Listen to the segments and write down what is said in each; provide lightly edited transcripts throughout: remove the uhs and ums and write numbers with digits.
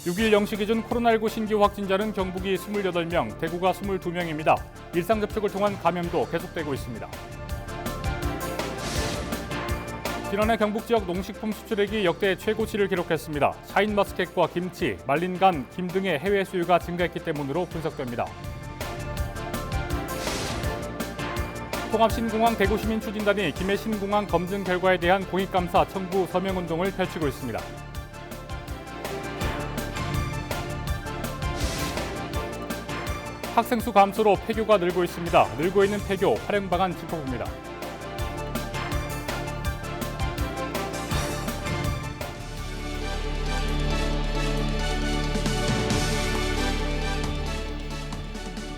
6일 0시 기준 코로나19 신규 확진자는 경북이 28명, 대구가 22명입니다. 일상 접촉을 통한 감염도 계속되고 있습니다. 지난해 경북 지역 농식품 수출액이 역대 최고치를 기록했습니다. 샤인머스켓과 김치, 말린 간, 김 등의 해외 수요가 증가했기 때문으로 분석됩니다. 통합신공항 대구시민추진단이 김해 신공항 검증 결과에 대한 공익감사 청구 서명운동을 펼치고 있습니다. 학생 수 감소로 폐교가 늘고 있습니다. 늘고 있는 폐교 활용 방안 짚어봅니다.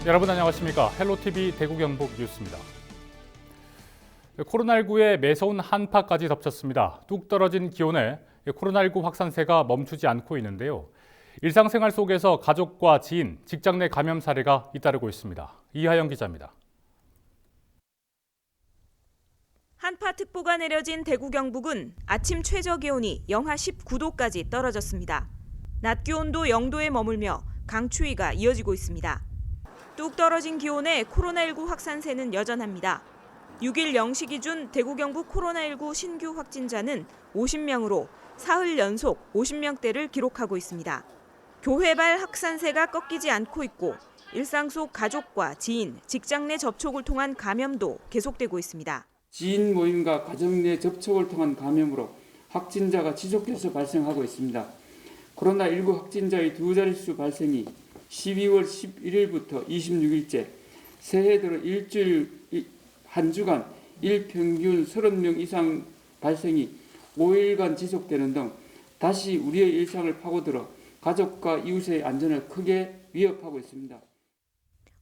여러분 안녕하십니까? 헬로티비 대구 경북 뉴스입니다. 코로나19에 매서운 한파까지 덮쳤습니다. 뚝 떨어진 기온에 코로나19 확산세가 멈추지 않고 있는데요. 일상생활 속에서 가족과 지인, 직장 내 감염 사례가 잇따르고 있습니다. 이하영 기자입니다. 한파특보가 내려진 대구 경북은 아침 최저 기온이 영하 19도까지 떨어졌습니다. 낮 기온도 0도에 머물며 강추위가 이어지고 있습니다. 뚝 떨어진 기온에 코로나19 확산세는 여전합니다. 6일 0시 기준 대구 경북 코로나19 신규 확진자는 50명으로 사흘 연속 50명대를 기록하고 있습니다. 교회발 확산세가 꺾이지 않고 있고 일상 속 가족과 지인, 직장 내 접촉을 통한 감염도 계속되고 있습니다. 지인 모임과 가족 내 접촉을 통한 감염으로 확진자가 지속해서 발생하고 있습니다. 코로나19 확진자의 두 자릿수 발생이 12월 11일부터 26일째 새해 들어 일주일 한 주간 일평균 30명 이상 발생이 5일간 지속되는 등 다시 우리의 일상을 파고들어 가족과 이웃의 안전을 크게 위협하고 있습니다.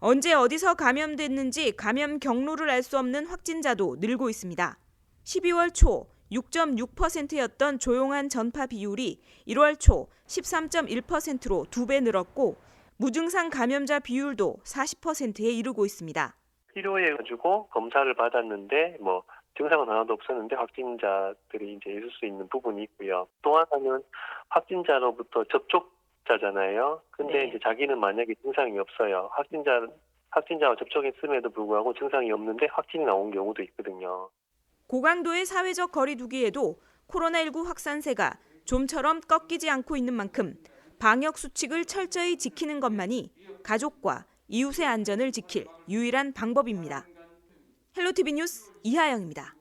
언제 어디서 감염됐는지 감염 경로를 알 수 없는 확진자도 늘고 있습니다. 12월 초 6.6%였던 조용한 전파 비율이 1월 초 13.1%로 2배 늘었고 무증상 감염자 비율도 40%에 이르고 있습니다. 필요해가지고 검사를 받았는데 증상은 하나도 없었는데 확진자들이 이제 있을 수 있는 부분이 있고요. 또 하나는 확진자로부터 접촉자잖아요. 근데 이제 자기는 만약에 증상이 없어요. 확진자와 접촉했음에도 불구하고 증상이 없는데 확진이 나온 경우도 있거든요. 고강도의 사회적 거리 두기에도 코로나19 확산세가 좀처럼 꺾이지 않고 있는 만큼 방역 수칙을 철저히 지키는 것만이 가족과 이웃의 안전을 지킬 유일한 방법입니다. 헬로티비 뉴스 이하영입니다.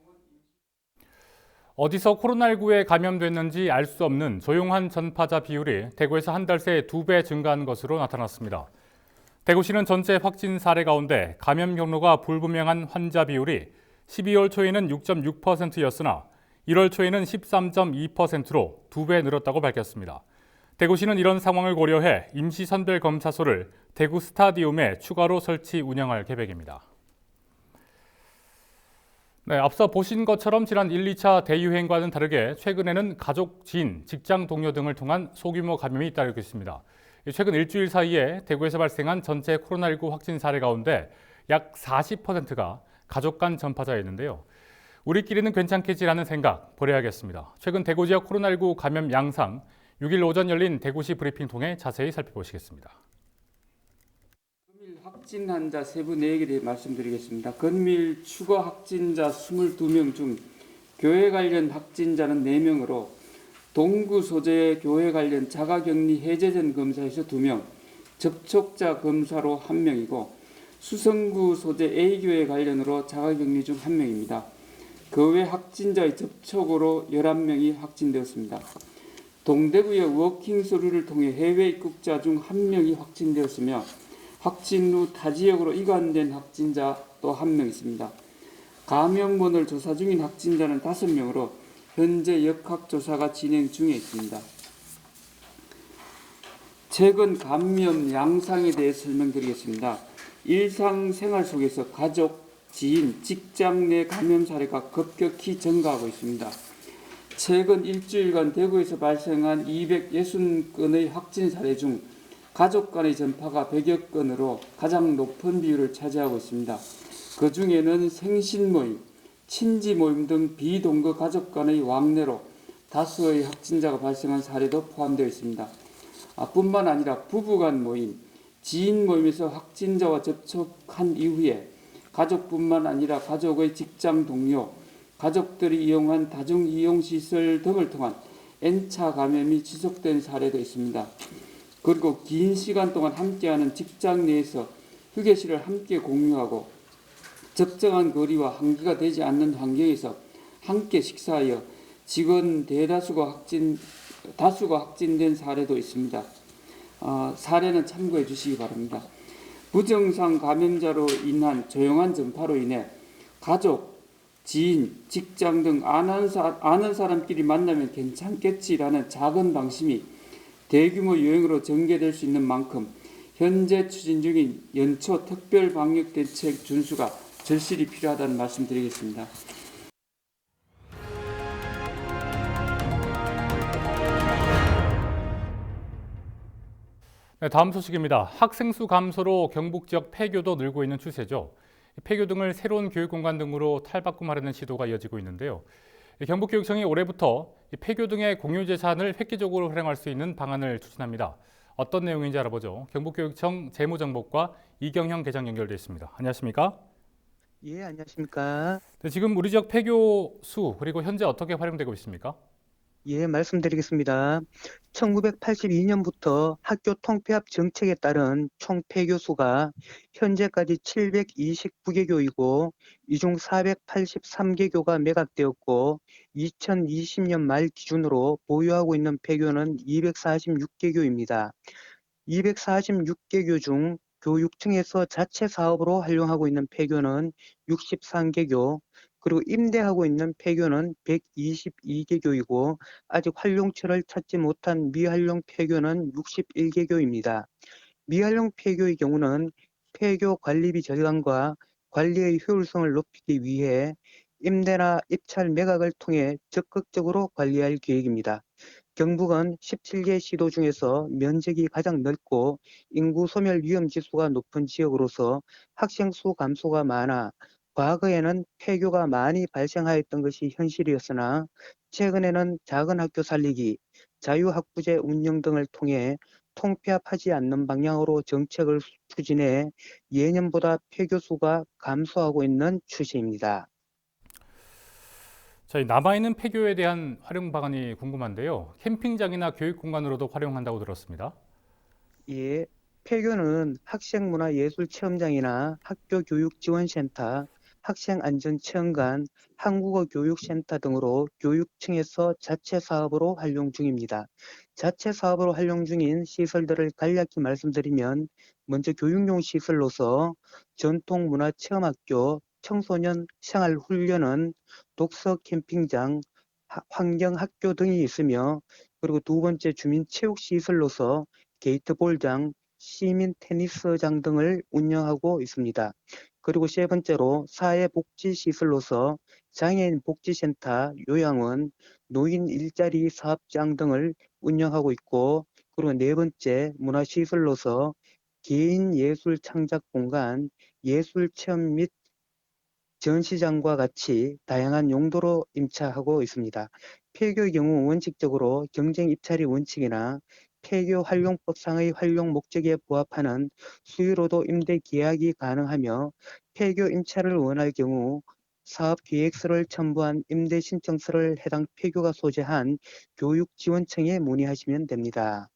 어디서 코로나19에 감염됐는지 알 수 없는 조용한 전파자 비율이 대구에서 한 달 새 2배 증가한 것으로 나타났습니다. 대구시는 전체 확진 사례 가운데 감염 경로가 불분명한 환자 비율이 12월 초에는 6.6%였으나 1월 초에는 13.2%로 2배 늘었다고 밝혔습니다. 대구시는 이런 상황을 고려해 임시선별검사소를 대구 스타디움에 추가로 설치 운영할 계획입니다. 네, 앞서 보신 것처럼 지난 1, 2차 대유행과는 다르게 최근에는 가족, 지인, 직장 동료 등을 통한 소규모 감염이 잇따르고 있습니다. 최근 일주일 사이에 대구에서 발생한 전체 코로나19 확진 사례 가운데 약 40%가 가족 간 전파자였는데요. 우리끼리는 괜찮겠지라는 생각 버려야겠습니다. 최근 대구 지역 코로나19 감염 양상 6일 오전 열린 대구시 브리핑 통해 자세히 살펴보시겠습니다. 금일 확진 환자 세부 내역에 대해 말씀드리겠습니다. 금일 추가 확진자 22명 중 교회 관련 확진자는 4명으로 동구 소재 교회 관련 자가격리 해제전 검사에서 2명, 접촉자 검사로 1명이고 수성구 소재 A교회 관련으로 자가격리 중 1명입니다. 그 외 확진자의 접촉으로 11명이 확진되었습니다. 동대구의 워킹 서류를 통해 해외 입국자 중 1명이 확진되었으며 확진 후 타 지역으로 이관된 확진자 또 1명 있습니다. 감염원을 조사 중인 확진자는 5명으로 현재 역학조사가 진행 중에 있습니다. 최근 감염 양상에 대해 설명드리겠습니다. 일상생활 속에서 가족, 지인, 직장 내 감염 사례가 급격히 증가하고 있습니다. 최근 일주일간 대구에서 발생한 260건의 확진 사례 중 가족 간의 전파가 100여 건으로 가장 높은 비율을 차지하고 있습니다. 그 중에는 생신 모임, 친지 모임 등 비동거 가족 간의 왕래로 다수의 확진자가 발생한 사례도 포함되어 있습니다. 뿐만 아니라 부부간 모임, 지인 모임에서 확진자와 접촉한 이후에 가족뿐만 아니라 가족의 직장 동료, 가족들이 이용한 다중이용시설 등을 통한 N차 감염이 지속된 사례도 있습니다. 그리고 긴 시간 동안 함께하는 직장 내에서 휴게실을 함께 공유하고 적정한 거리와 환기가 되지 않는 환경에서 함께 식사하여 직원 다수가 확진된 사례도 있습니다. 사례는 참고해 주시기 바랍니다. 부정상 감염자로 인한 조용한 전파로 인해 가족, 지인, 직장 등 아는 사람끼리 만나면 괜찮겠지라는 작은 방심이 대규모 유행으로 전개될 수 있는 만큼 현재 추진 중인 연초 특별 방역 대책 준수가 절실히 필요하다는 말씀드리겠습니다. 네, 다음 소식입니다. 학생 수 감소로 경북 지역 폐교도 늘고 있는 추세죠. 폐교 등을 새로운 교육 공간 등으로 탈바꿈하려는 시도가 이어지고 있는데요. 경북교육청이 올해부터 폐교 등의 공유재산을 획기적으로 활용할 수 있는 방안을 추진합니다. 어떤 내용인지 알아보죠. 경북교육청 재무정보과 이경형 계장 연결돼 있습니다. 안녕하십니까? 예, 안녕하십니까? 네, 지금 우리 지역 폐교 수 그리고 현재 어떻게 활용되고 있습니까? 예, 말씀드리겠습니다. 1982년부터 학교 통폐합 정책에 따른 총 폐교 수가 현재까지 729개교이고 이 중 483개교가 매각되었고 2020년 말 기준으로 보유하고 있는 폐교는 246개교입니다. 246개교 중 교육청에서 자체 사업으로 활용하고 있는 폐교는 63개교, 그리고 임대하고 있는 폐교는 122개교이고 아직 활용처를 찾지 못한 미활용 폐교는 61개교입니다. 미활용 폐교의 경우는 폐교 관리비 절감과 관리의 효율성을 높이기 위해 임대나 입찰 매각을 통해 적극적으로 관리할 계획입니다. 경북은 17개 시도 중에서 면적이 가장 넓고 인구 소멸 위험 지수가 높은 지역으로서 학생 수 감소가 많아 과거에는 폐교가 많이 발생하였던 것이 현실이었으나 최근에는 작은 학교 살리기, 자유학부제 운영 등을 통해 통폐합하지 않는 방향으로 정책을 추진해 예년보다 폐교 수가 감소하고 있는 추세입니다. 저희 남아있는 폐교에 대한 활용 방안이 궁금한데요. 캠핑장이나 교육 공간으로도 활용한다고 들었습니다. 예, 폐교는 학생문화예술체험장이나 학교교육지원센터, 학생안전체험관, 한국어교육센터 등으로 교육청에서 자체 사업으로 활용 중입니다. 자체 사업으로 활용 중인 시설들을 간략히 말씀드리면 먼저 교육용 시설로서 전통문화체험학교, 청소년 생활훈련원, 독서 캠핑장, 환경학교 등이 있으며 그리고 두 번째 주민체육시설로서 게이트볼장, 시민 테니스장 등을 운영하고 있습니다. 그리고 세 번째로 사회복지시설로서 장애인 복지센터, 요양원, 노인 일자리 사업장 등을 운영하고 있고, 그리고 네 번째 문화시설로서 개인 예술 창작 공간, 예술 체험 및 전시장과 같이 다양한 용도로 임차하고 있습니다. 폐교의 경우 원칙적으로 경쟁 입찰이 원칙이나 폐교 활용법상의 활용 목적에 부합하는 수유로도 임대 계약이 가능하며 폐교 임차를 원할 경우 사업 계획서를 첨부한 임대 신청서를 해당 폐교가 소재한 교육지원청에 문의하시면 됩니다.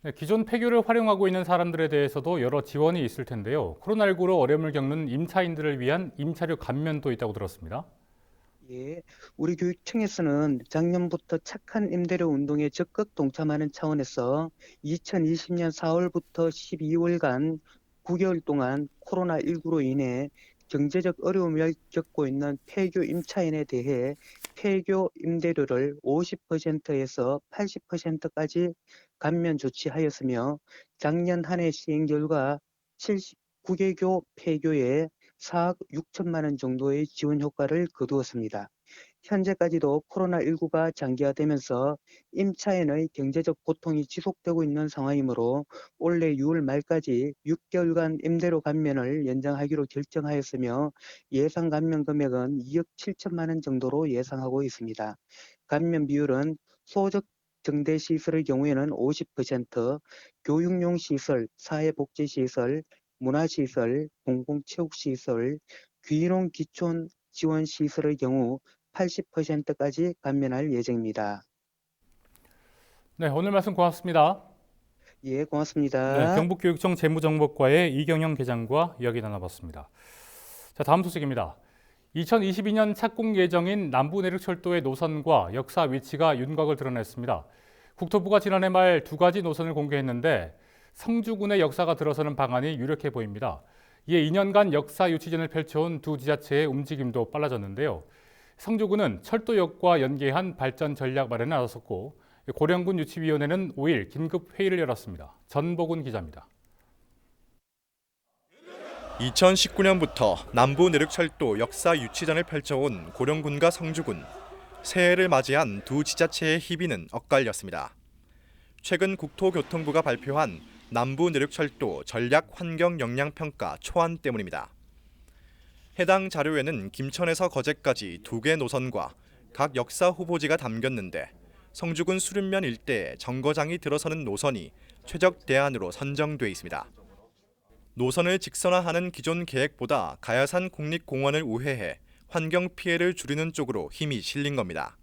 네, 기존 폐교를 활용하고 있는 사람들에 대해서도 여러 지원이 있을 텐데요. 코로나19로 어려움을 겪는 임차인들을 위한 임차료 감면도 있다고 들었습니다. 예, 우리 교육청에서는 작년부터 착한 임대료 운동에 적극 동참하는 차원에서 2020년 4월부터 12월간 9개월 동안 코로나19로 인해 경제적 어려움을 겪고 있는 폐교 임차인에 대해 폐교 임대료를 50%에서 80%까지 감면 조치하였으며 작년 한 해 시행 결과 79개교 폐교에 4억 6천만 원 정도의 지원 효과를 거두었습니다. 현재까지도 코로나19가 장기화되면서 임차인의 경제적 고통이 지속되고 있는 상황이므로 올해 6월 말까지 6개월간 임대료 감면을 연장하기로 결정하였으며 예상 감면 금액은 2억 7천만 원 정도로 예상하고 있습니다. 감면 비율은 소득 정대 시설의 경우에는 50%, 교육용 시설, 사회복지시설, 문화시설, 공공체육시설, 귀농 기촌 지원 시설의 경우 80%까지 감면할 예정입니다. 네, 오늘 말씀 고맙습니다. 예, 고맙습니다. 네, 경북교육청 재무정보과의 이경영 계장과 이야기 나눠봤습니다. 자, 다음 소식입니다. 2022년 착공 예정인 남부내륙철도의 노선과 역사 위치가 윤곽을 드러냈습니다. 국토부가 지난해 말 두 가지 노선을 공개했는데 성주군의 역사가 들어서는 방안이 유력해 보입니다. 이에 2년간 역사 유치전을 펼쳐온 두 지자체의 움직임도 빨라졌는데요. 성주군은 철도역과 연계한 발전 전략 마련에 나섰고 고령군 유치위원회는 5일 긴급 회의를 열었습니다. 전복훈 기자입니다. 2019년부터 남부내륙철도 역사 유치전을 펼쳐온 고령군과 성주군. 새해를 맞이한 두 지자체의 희비는 엇갈렸습니다. 최근 국토교통부가 발표한 남부내륙철도 전략환경영향평가 초안 때문입니다. 해당 자료에는 김천에서 거제까지 두 개 노선과 각 역사 후보지가 담겼는데 성주군 수륜면 일대에 정거장이 들어서는 노선이 최적 대안으로 선정돼 있습니다. 노선을 직선화하는 기존 계획보다 가야산 국립공원을 우회해 환경 피해를 줄이는 쪽으로 힘이 실린 겁니다.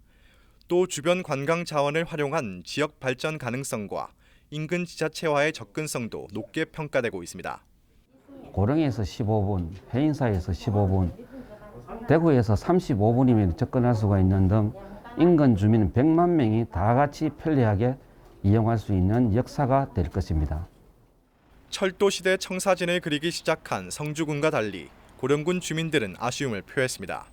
또 주변 관광 자원을 활용한 지역 발전 가능성과 인근 지자체와의 접근성도 높게 평가되고 있습니다. 고령에서 15분, 해인사에서 15분, 대구에서 35분이면 접근할 수가 있는 등 인근 주민 100만 명이 다 같이 편리하게 이용할 수 있는 역사가 될 것입니다. 철도시대 청사진을 그리기 시작한 성주군과 달리 고령군 주민들은 아쉬움을 표했습니다.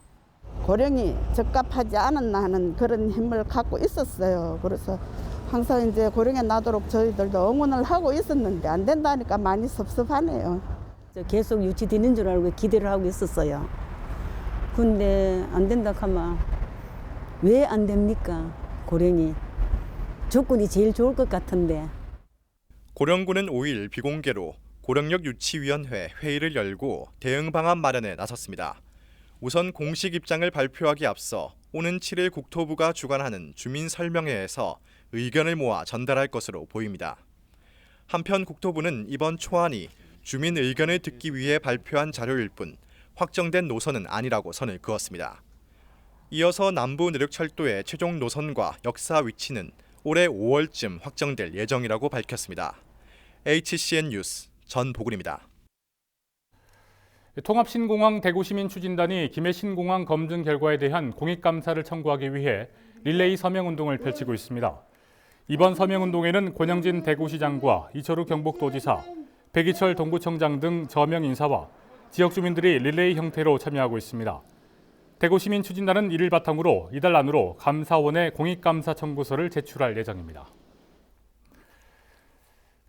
고령이 적합하지 않았나 하는 그런 힘을 갖고 있었어요. 그래서 항상 이제 고령에 나도록 저희들도 응원을 하고 있었는데 안 된다니까 많이 섭섭하네요. 계속 유치되는 줄 알고 기대를 하고 있었어요. 근데 안 된다 하면 왜 안 됩니까? 고령이 조건이 제일 좋을 것 같은데. 고령군은 5일 비공개로 고령역 유치위원회 회의를 열고 대응 방안 마련에 나섰습니다. 우선 공식 입장을 발표하기 앞서 오는 7일 국토부가 주관하는 주민 설명회에서 의견을 모아 전달할 것으로 보입니다. 한편 국토부는 이번 초안이 주민 의견을 듣기 위해 발표한 자료일 뿐 확정된 노선은 아니라고 선을 그었습니다. 이어서 남부내륙철도의 최종 노선과 역사 위치는 올해 5월쯤 확정될 예정이라고 밝혔습니다. HCN 뉴스 전복훈입니다. 통합신공항 대구시민추진단이 김해 신공항 검증 결과에 대한 공익감사를 청구하기 위해 릴레이 서명운동을 펼치고 있습니다. 이번 서명운동에는 권영진 대구시장과 이철우 경북도지사, 백이철 동구청장 등 저명 인사와 지역 주민들이 릴레이 형태로 참여하고 있습니다. 대구시민추진단은 이를 바탕으로 이달 안으로 감사원에 공익감사 청구서를 제출할 예정입니다.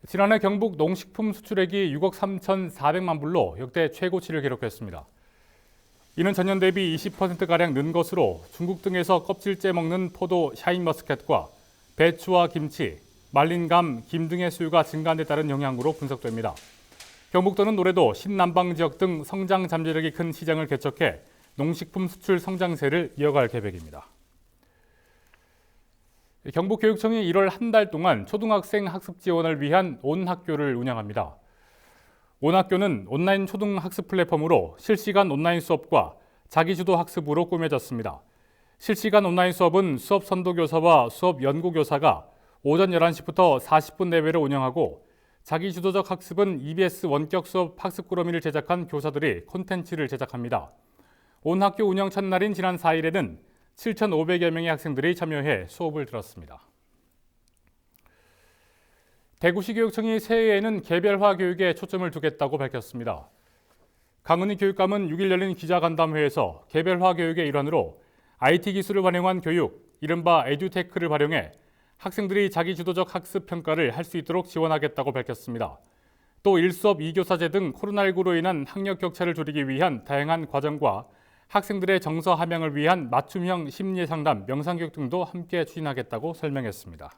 지난해 경북 농식품 수출액이 6억 3,400만 불로 역대 최고치를 기록했습니다. 이는 전년 대비 20%가량 는 것으로 중국 등에서 껍질째 먹는 포도 샤인머스켓과 배추와 김치, 말린 감, 김 등의 수요가 증가한 데 따른 영향으로 분석됩니다. 경북도는 올해도 신남방 지역 등 성장 잠재력이 큰 시장을 개척해 농식품 수출 성장세를 이어갈 계획입니다. 경북교육청이 1월 한 달 동안 초등학생 학습 지원을 위한 온학교를 운영합니다. 온학교는 온라인 초등학습 플랫폼으로 실시간 온라인 수업과 자기주도 학습으로 꾸며졌습니다. 실시간 온라인 수업은 수업 선도교사와 수업 연구교사가 오전 11시부터 40분 내외로 운영하고 자기주도적 학습은 EBS 원격 수업 학습 꾸러미를 제작한 교사들이 콘텐츠를 제작합니다. 온학교 운영 첫날인 지난 4일에는 7,500여 명의 학생들이 참여해 수업을 들었습니다. 대구시 교육청이 새해에는 개별화 교육에 초점을 두겠다고 밝혔습니다. 강은희 교육감은 6일 열린 기자간담회에서 개별화 교육의 일환으로 IT 기술을 활용한 교육, 이른바 에듀테크를 활용해 학생들이 자기주도적 학습 평가를 할 수 있도록 지원하겠다고 밝혔습니다. 또 1수업 2교사제 등 코로나19로 인한 학력 격차를 줄이기 위한 다양한 과정과 학생들의 정서 함양을 위한 맞춤형 심리 상담, 명상교육 등도 함께 추진하겠다고 설명했습니다.